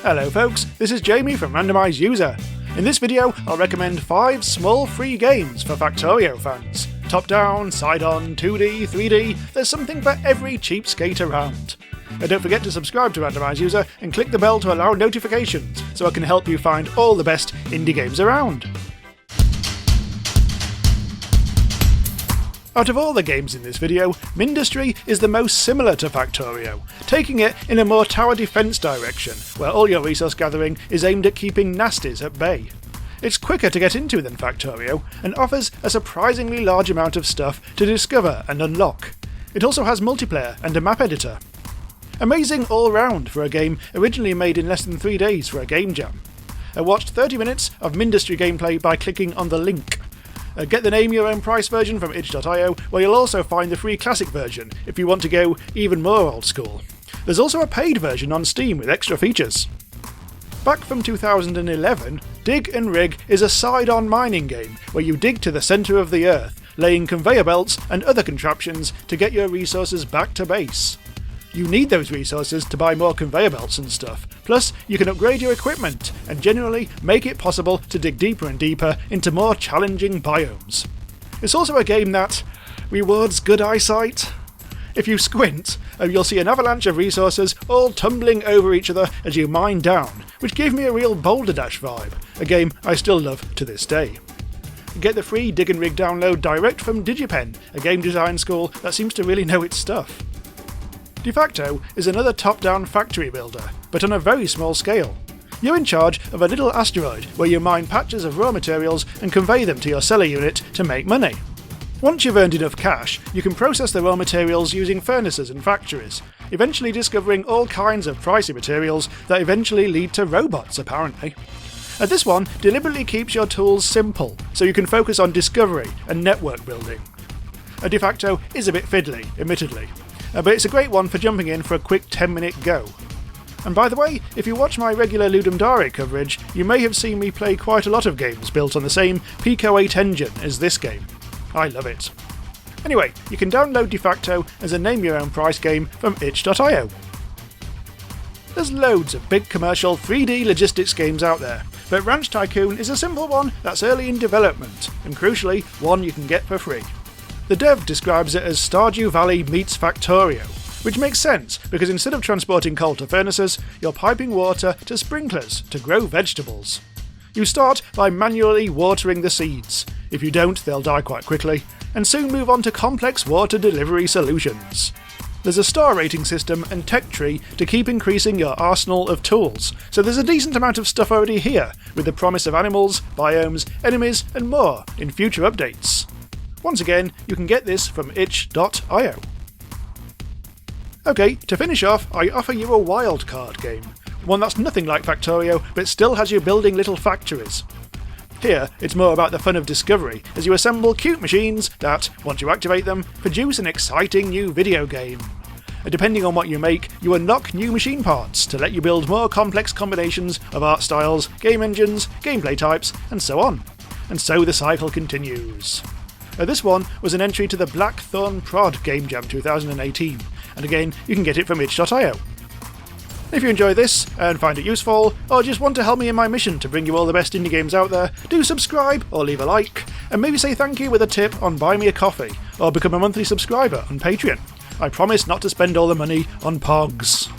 Hello folks, this is Jamie from Randomise User. In this video, I'll recommend 5 small free games for Factorio fans. Top-down, side-on, 2D, 3D, there's something for every cheapskate around. And don't forget to subscribe to Randomise User and click the bell to allow notifications so I can help you find all the best indie games around. Out of all the games in this video, Mindustry is the most similar to Factorio, taking it in a more tower defence direction, where all your resource gathering is aimed at keeping nasties at bay. It's quicker to get into than Factorio, and offers a surprisingly large amount of stuff to discover and unlock. It also has multiplayer and a map editor. Amazing all round for a game originally made in less than 3 days for a game jam. I watched 30 minutes of Mindustry gameplay by clicking on the link. Get the name your own price version from itch.io, where you'll also find the free classic version if you want to go even more old school. There's also a paid version on Steam with extra features. Back from 2011, Dig and Rig is a side-on mining game where you dig to the centre of the earth, laying conveyor belts and other contraptions to get your resources back to base. You need those resources to buy more conveyor belts and stuff, plus you can upgrade your equipment and generally make it possible to dig deeper and deeper into more challenging biomes. It's also a game that rewards good eyesight. If you squint, you'll see an avalanche of resources all tumbling over each other as you mine down, which gave me a real Boulder Dash vibe, a game I still love to this day. Get the free Dig and Rig download direct from DigiPen, a game design school that seems to really know its stuff. Defacto is another top-down factory builder, but on a very small scale. You're in charge of a little asteroid where you mine patches of raw materials and convey them to your seller unit to make money. Once you've earned enough cash, you can process the raw materials using furnaces and factories, eventually discovering all kinds of pricey materials that eventually lead to robots, apparently. This one deliberately keeps your tools simple, so you can focus on discovery and network building. Defacto is a bit fiddly, admittedly, but it's a great one for jumping in for a quick 10-minute go. And by the way, if you watch my regular Ludum Dare coverage, you may have seen me play quite a lot of games built on the same Pico 8 engine as this game. I love it. Anyway, you can download Defacto as a name-your-own-price game from itch.io. There's loads of big commercial 3D logistics games out there, but Ranch Tycoon is a simple one that's early in development, and crucially, one you can get for free. The dev describes it as Stardew Valley meets Factorio, which makes sense because instead of transporting coal to furnaces, you're piping water to sprinklers to grow vegetables. You start by manually watering the seeds. If you don't, they'll die quite quickly, and soon move on to complex water delivery solutions. There's a star rating system and tech tree to keep increasing your arsenal of tools, so there's a decent amount of stuff already here, with the promise of animals, biomes, enemies, and more in future updates. Once again, you can get this from itch.io. Okay, to finish off, I offer you a Wildcard game. One that's nothing like Factorio, but still has you building little factories. Here, it's more about the fun of discovery, as you assemble cute machines that, once you activate them, produce an exciting new video game. Depending on what you make, you unlock new machine parts to let you build more complex combinations of art styles, game engines, gameplay types, and so on. And so the cycle continues. This one was an entry to the Blackthorn Prod Game Jam 2018, and again, you can get it from itch.io. If you enjoy this and find it useful, or just want to help me in my mission to bring you all the best indie games out there, do subscribe or leave a like, and maybe say thank you with a tip on Buy Me a Coffee, or become a monthly subscriber on Patreon. I promise not to spend all the money on pogs.